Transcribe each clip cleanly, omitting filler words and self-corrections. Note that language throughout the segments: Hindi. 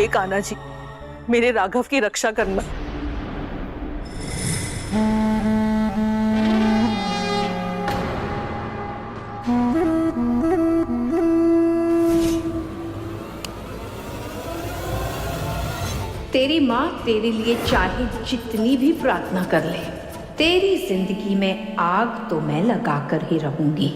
हे कान्हा जी, मेरे राघव की रक्षा करना। तेरी माँ तेरे लिए चाहे जितनी भी प्रार्थना कर ले, तेरी जिंदगी में आग तो मैं लगाकर ही रहूंगी।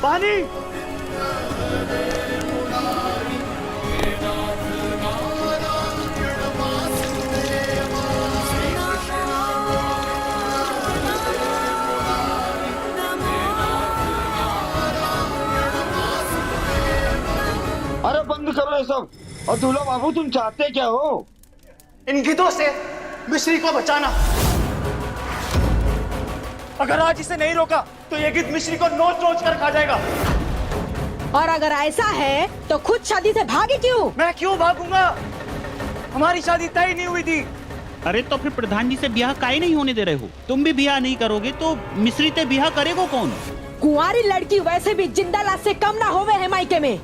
पानी। अरे बंद करो ये सब। और दूल्हा बाबू तुम चाहते क्या हो? इन गिद्धों से मिश्री को बचाना। अगर आज इसे नहीं रोका तो ये गिद्ध मिश्री को नोच नोच कर खा जाएगा। और अगर ऐसा है तो खुद शादी से भागे क्यों? मैं क्यों भागूंगा? हमारी शादी तय नहीं हुई थी। अरे तो फिर प्रधान जी से ब्याह काहे नहीं होने दे रहे हो? तुम भी ब्याह नहीं करोगे तो मिश्री ते ब्याह करेगो कौन? कुंवारी लड़की वैसे भी जिंदा लाश से कम ना होवे है मायके में।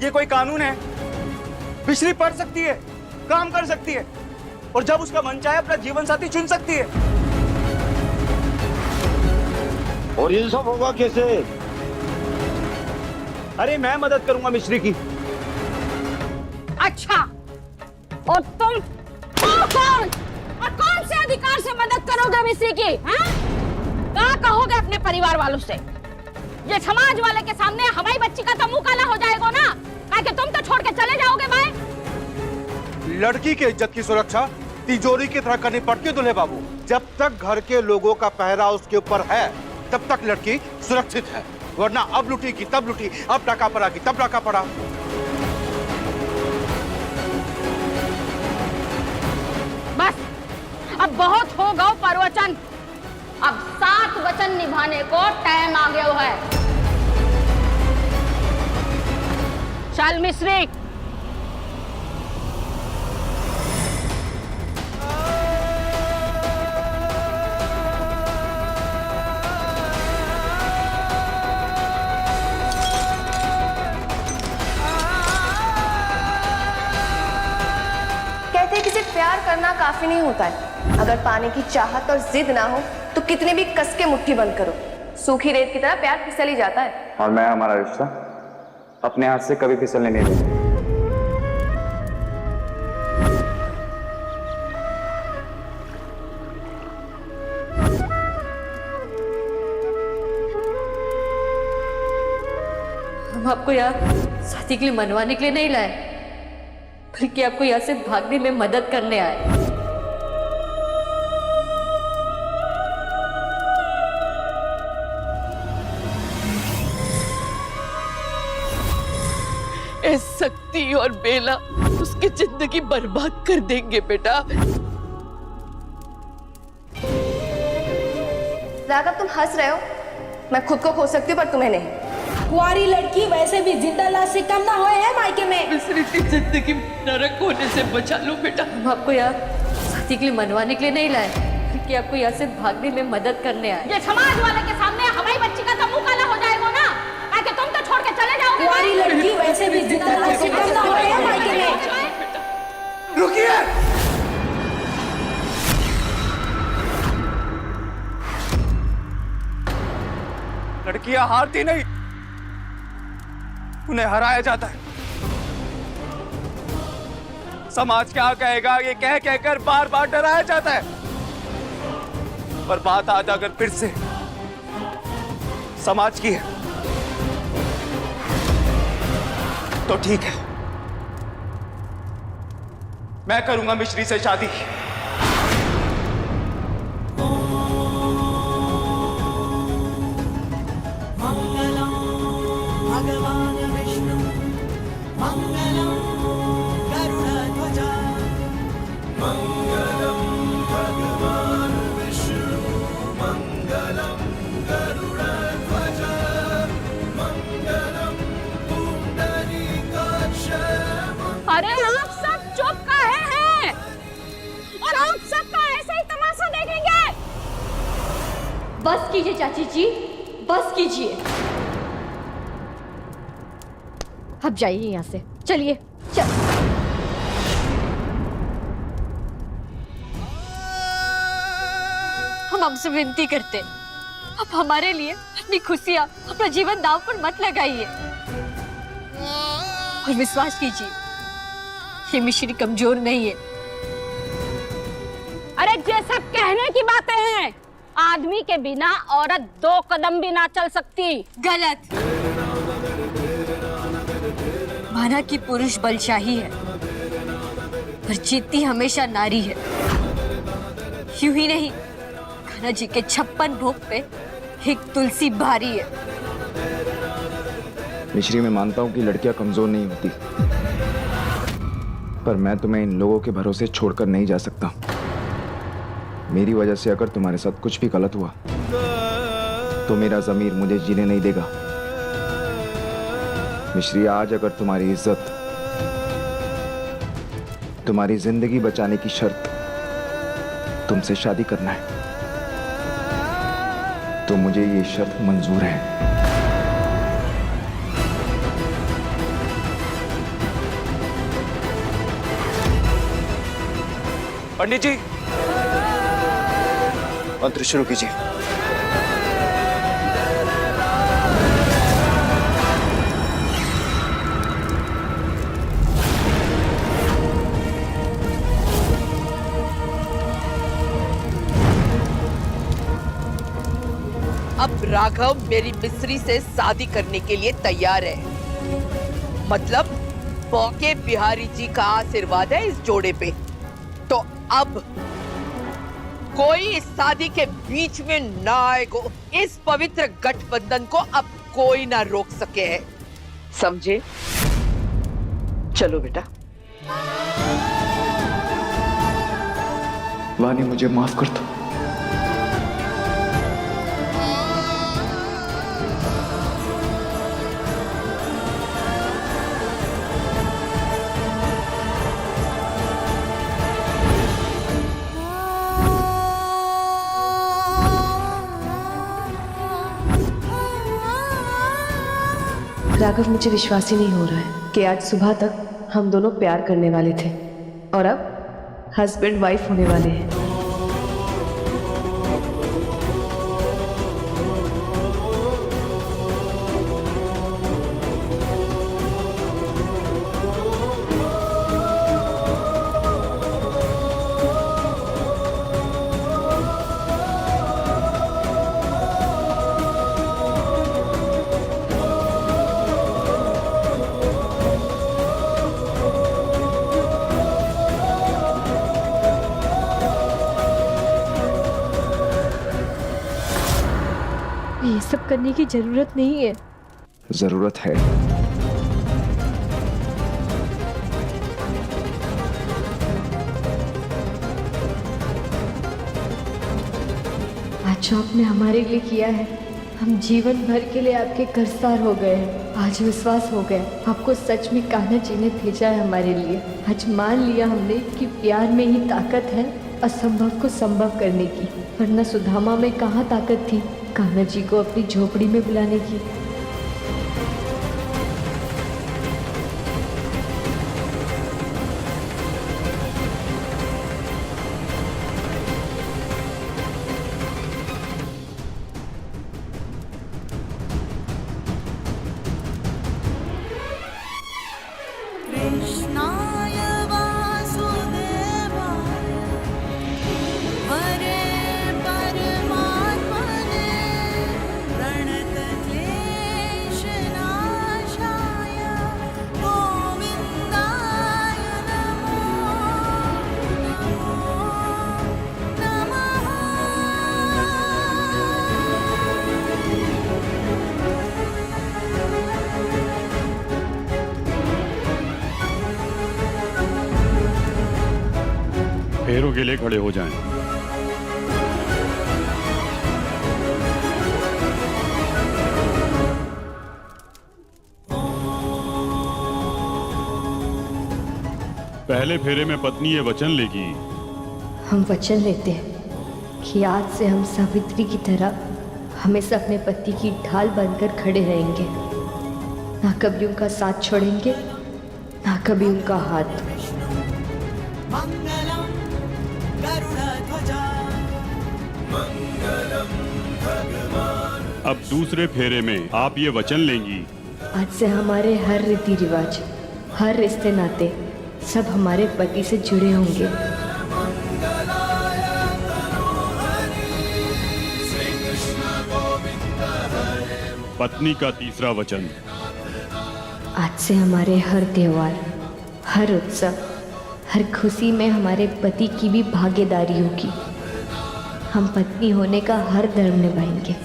ये कोई कानून है? मिश्री पढ़ सकती है, काम कर सकती है और जब उसका मन चाहे अपना जीवन साथी चुन सकती है। और ये सब होगा कैसे? अरे मैं मदद करूंगा मिश्री की। अच्छा, और तुम कौन और कौन से अधिकार से मदद करोगे मिश्री की? क्या कहोगे अपने परिवार वालों से? ये समाज वाले के सामने हमारी बच्ची का तो मुंह काला हो जाएगा ना, कि तुम तो छोड़ के चले जाओगे भाई। लड़की के इज्जत की सुरक्षा तिजोरी की तरह करनी पड़ती है दूल्हे बाबू। जब तक घर के लोगों का पहरा उसके ऊपर है तब तक लड़की सुरक्षित है, वरना अब लुटेगी तब लुटी, अब टाका पड़ागी तब टाका पड़ा। बस अब बहुत हो गौ प्रवचन, अब 7 वचन निभाने को टाइम आ गया है। चल मिश्री। कहते हैं कि सिर्फ प्यार करना काफी नहीं होता है। अगर पाने की चाहत और जिद ना हो तो कितने भी कस के मुट्ठी बंद करो, सूखी रेत की तरह प्यार फिसल ही जाता है। और मैं हमारा रिश्ता अपने हाथ से कभी फिसलने नहीं देंगे। हम आपको यहाँ शादी के लिए मनवाने के लिए नहीं लाए, बल्कि आपको यहाँ से भागने में मदद करने आए। शक्ति और बेला उसकी जिंदगी बर्बाद कर देंगे बेटा। राघव तुम हंस रहे हो, मैं खुद को खो सकती हूँ पर तुम्हें नहीं। कुंवारी लड़की वैसे भी जिंदा लाश से कम ना होए है मायके में। मिश्री की जिंदगी नरक होने से बचा लो बेटा। हम आपको यहाँ शादी के लिए मनवाने के लिए नहीं लाए, बल्कि आपको यहाँ से भागने में मदद करने आए। ये समाज वाले के सामने हमारी बच्ची का तो मुंह काला हो जाएगा ना, कि तुम तो छोड़ के चले जाओगे। कुंवारी लड़की वैसे भी जिंदा लाश से कम ना होए है मायके में। रुकिए। लड़कियां हारती नहीं, उन्हें हराया जाता है। समाज क्या कहेगा ये कह कहकर बार बार डराया जाता है। पर बात आज अगर फिर से समाज की है तो ठीक है, मैं करूंगा मिश्री से शादी। मंगलम भगवान विष्णु मंगलम गरुड़ध्वज मंगलम भगवान विष्णु मंगलम गरुड़ध्वज मंगलम पुंडरीकाक्ष बस कीजिए चाची जी, बस कीजिए। अब जाइए यहाँ से, चलिए चल। हम आपसे विनती करते, अब हमारे लिए अपनी खुशियाँ, अपना जीवन दांव पर मत लगाइए और विश्वास कीजिए, ये मिश्री कमजोर नहीं है। अरे ये सब कहने की बातें हैं। आदमी के बिना औरत 2 कदम भी ना चल सकती। गलत। माना कि पुरुष बलशाही है, पर जीतती हमेशा नारी है। यूं ही नहीं, कान्हा जी के 56 भोग पे एक तुलसी भारी है। मिश्री, मैं मानता हूँ कि लड़कियां कमजोर नहीं होती, पर मैं तुम्हें इन लोगों के भरोसे छोड़कर नहीं जा सकता। मेरी वजह से अगर तुम्हारे साथ कुछ भी गलत हुआ तो मेरा ज़मीर मुझे जीने नहीं देगा। मिश्री, आज अगर तुम्हारी इज्जत, तुम्हारी जिंदगी बचाने की शर्त तुमसे शादी करना है तो मुझे ये शर्त मंजूर है। पंडित जी, मंत्र शुरू कीजिए। अब राघव मेरी मिस्री से शादी करने के लिए तैयार है। मतलब बौके बिहारी जी का आशीर्वाद है इस जोड़े पे। तो अब कोई इस शादी के बीच में ना आएगा। इस पवित्र गठबंधन को अब कोई ना रोक सके है, समझे? चलो बेटा। वानी, मुझे माफ कर दो। राघव, मुझे विश्वास ही नहीं हो रहा है कि आज सुबह तक हम दोनों प्यार करने वाले थे और अब हस्बैंड वाइफ होने वाले हैं। ये सब करने की जरूरत नहीं है। जरूरत है। आज जो आपने हमारे लिए किया है, हम जीवन भर के लिए आपके कर्जदार हो गए हैं। आज विश्वास हो गया, आपको सच में कान्हा जी ने भेजा है हमारे लिए। आज मान लिया हमने कि प्यार में ही ताकत है असंभव को संभव करने की, वरना सुदामा में कहाँ ताकत थी कान्हा जी को अपनी झोपड़ी में बुलाने की। कृष्णाय वासुदेवाय हरे परमात्मने प्रणतक्लेशनाशाय गोविन्दाय नमो नमः। फेरों के लिए खड़े हो जाएं। पहले फेरे में पत्नी ये वचन लेगी। हम वचन लेते हैं कि आज से हम सावित्री की तरह हमेशा अपने पति की ढाल बनकर खड़े रहेंगे, ना कभी उनका साथ छोड़ेंगे, ना कभी उनका हाथ। अब दूसरे फेरे में आप ये वचन लेंगी। आज से हमारे हर रीति रिवाज, हर रिश्ते नाते सब हमारे पति से जुड़े होंगे। पत्नी का तीसरा वचन। आज से हमारे हर त्योहार, हर उत्सव, हर खुशी में हमारे पति की भी भागीदारी होगी। हम पत्नी होने का हर धर्म निभाएंगे।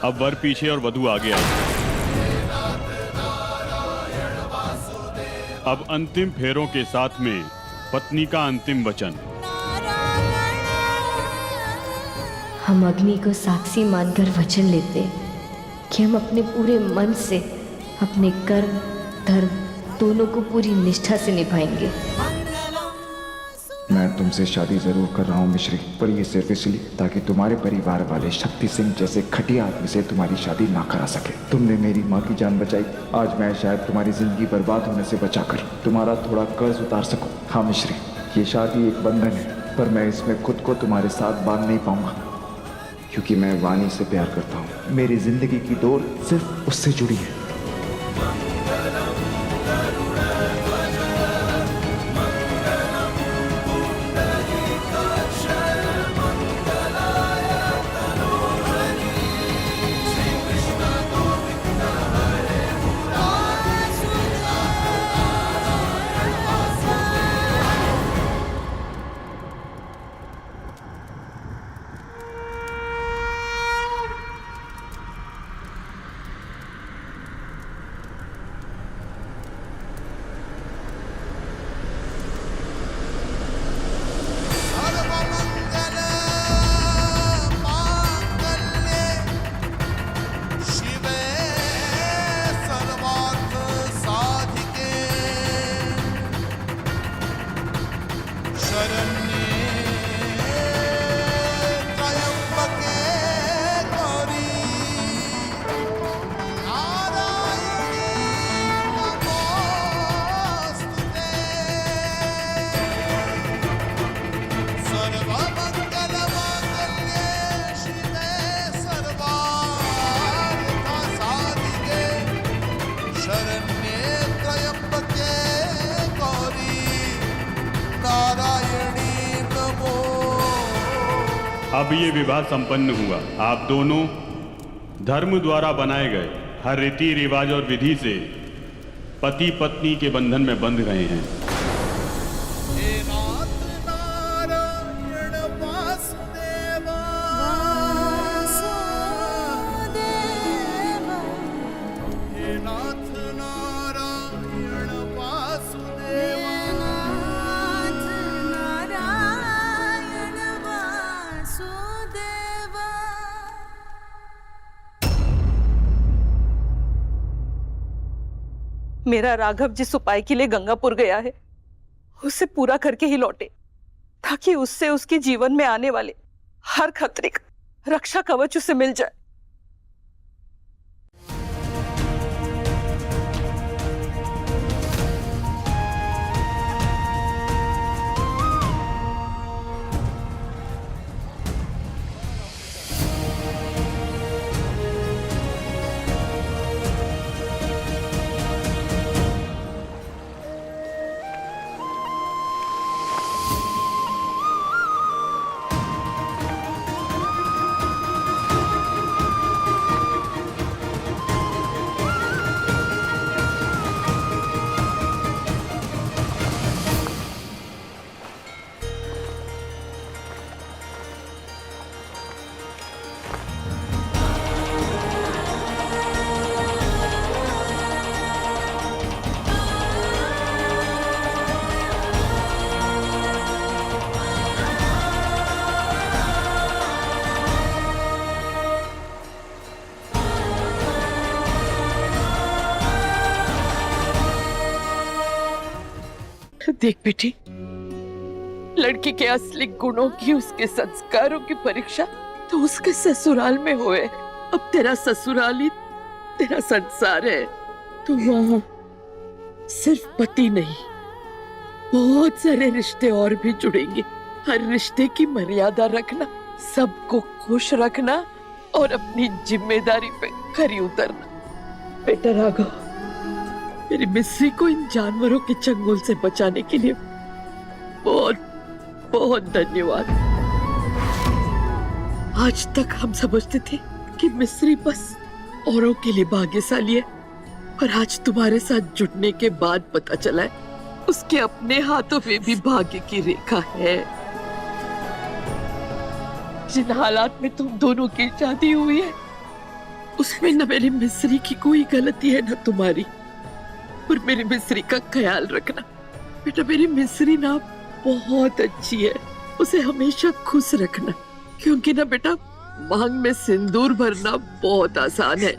अब वर पीछे और वधू आगे आए। अब अंतिम फेरों के साथ में पत्नी का अंतिम वचन। हम अग्नि को साक्षी मानकर वचन लेते कि हम अपने पूरे मन से अपने कर्म धर्म दोनों को पूरी निष्ठा से निभाएंगे। मैं तुमसे शादी जरूर कर रहा हूँ मिश्री, पर ये सिर्फ इसलिए ताकि तुम्हारे परिवार वाले शक्ति सिंह जैसे घटिया आदमी से तुम्हारी शादी ना करा सके। तुमने मेरी माँ की जान बचाई, आज मैं शायद तुम्हारी जिंदगी बर्बाद होने से बचाकर तुम्हारा थोड़ा कर्ज उतार सकूं। हाँ मिश्री, ये शादी एक बंधन है, पर मैं इसमें खुद को तुम्हारे साथ बांध नहीं पाऊंगा, क्योंकि मैं वाणी से प्यार करता हूँ। मेरी जिंदगी की डोर सिर्फ उससे जुड़ी है। अब ये विवाह संपन्न हुआ। आप दोनों धर्म द्वारा बनाए गए हर रीति रिवाज और विधि से पति पत्नी के बंधन में बंध गए हैं। मेरा राघव जिस उपाय के लिए गंगापुर गया है उसे पूरा करके ही लौटे, ताकि उससे उसके जीवन में आने वाले हर खतरे का रक्षा कवच उसे मिल जाए। देख बेटी, लड़की के असली गुणों की, उसके संस्कारों की परीक्षा तो उसके ससुराल में हुए। अब तेरा ससुराल ही तेरा संसार है। तो वहां सिर्फ पति नहीं, बहुत सारे रिश्ते और भी जुड़ेंगे। हर रिश्ते की मर्यादा रखना, सबको खुश रखना और अपनी जिम्मेदारी पे खरी उतरना। बेटा राघव, मेरी मिस्री को इन जानवरों के चंगुल से बचाने के लिए बहुत बहुत धन्यवाद। आज तक हम समझते थे कि मिस्री बस औरों के लिए भाग्यशाली है, पर आज तुम्हारे साथ जुड़ने के बाद पता चला है उसके अपने हाथों में भी भाग्य की रेखा है। जिन हालात में तुम दोनों की शादी हुई है उसमें न मेरी मिस्री की कोई गलती है न तुम्हारी। और मेरी मिस्री का ख्याल रखना बेटा, मेरी मिस्री ना बहुत अच्छी है, उसे हमेशा खुश रखना। क्योंकि ना बेटा, मांग में सिंदूर भरना बहुत आसान है,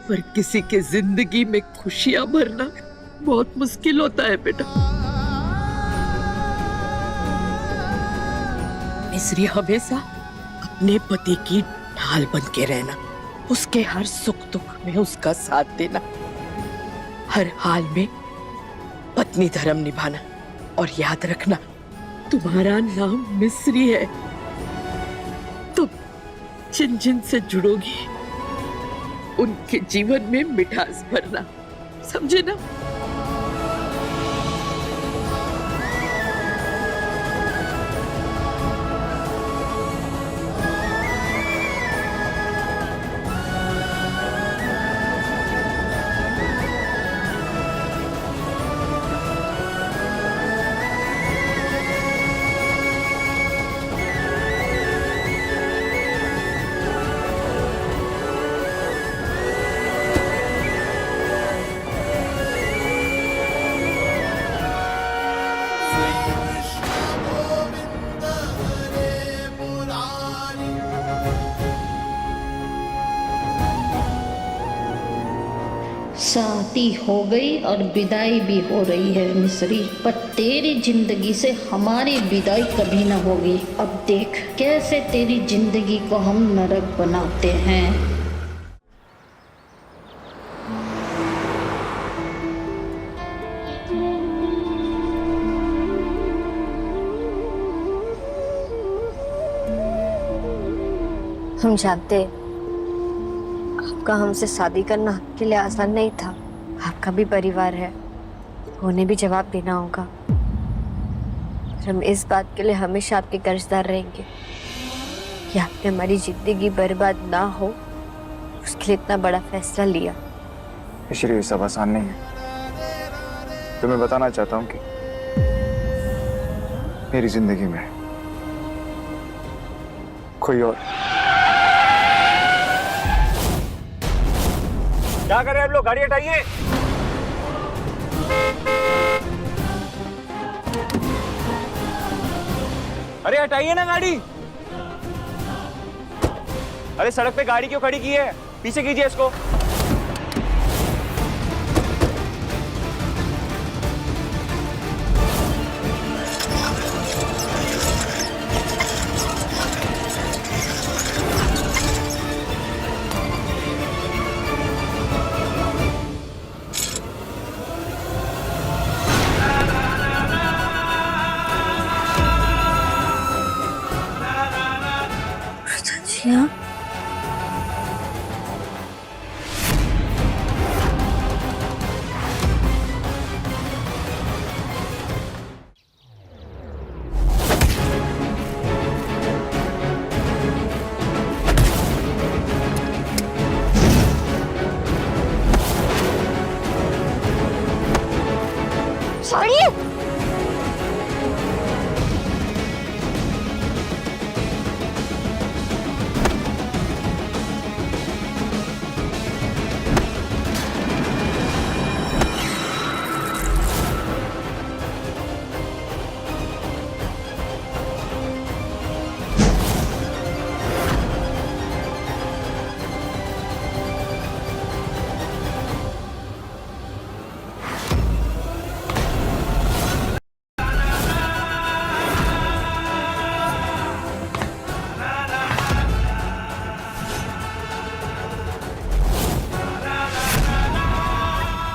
पर किसी के जिंदगी में खुशियां भरना बहुत मुश्किल होता है बेटा। मिस्री हमेशा अपने पति की ढाल बन के रहना, उसके हर सुख दुख में उसका साथ देना, हर हाल में पत्नी धर्म निभाना। और याद रखना, तुम्हारा नाम मिस्री है, तुम जिन जिन से जुड़ोगी उनके जीवन में मिठास भरना, समझे ना? शादी हो गई और विदाई भी हो रही है मिस्री, पर तेरी जिंदगी से हमारी विदाई कभी न होगी। अब देख कैसे तेरी जिंदगी को हम नरक बनाते हैं। हम जानते आपका हमसे शादी करना आपके लिए आसान नहीं था। आपका भी परिवार है, उन्हें भी जवाब देना होगा। हम इस बात के लिए हमेशा आपके कर्जदार रहेंगे कि आपने हमारी जिंदगी बर्बाद ना हो, उसके लिए इतना बड़ा फैसला लिया। मिश्री, ये सब आसान नहीं है। तो मैं बताना चाहता हूँ कि मेरी जिंदगी में कोई और। क्या कर रहे हैं आप लोग? गाड़ी हटाइए। अरे हटाइए ना गाड़ी। अरे सड़क पे गाड़ी क्यों खड़ी की है? पीछे कीजिए इसको।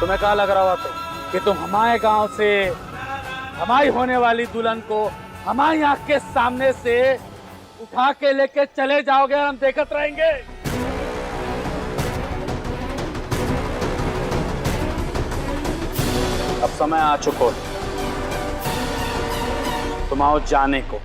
तुम्हें क्या लग रहा था कि तुम हमारे गांव से हमारी होने वाली दुल्हन को हमारी आंख के सामने से उठा के लेके चले जाओगे और हम देखते रहेंगे? अब समय आ चुका है तुम आओ जाने को।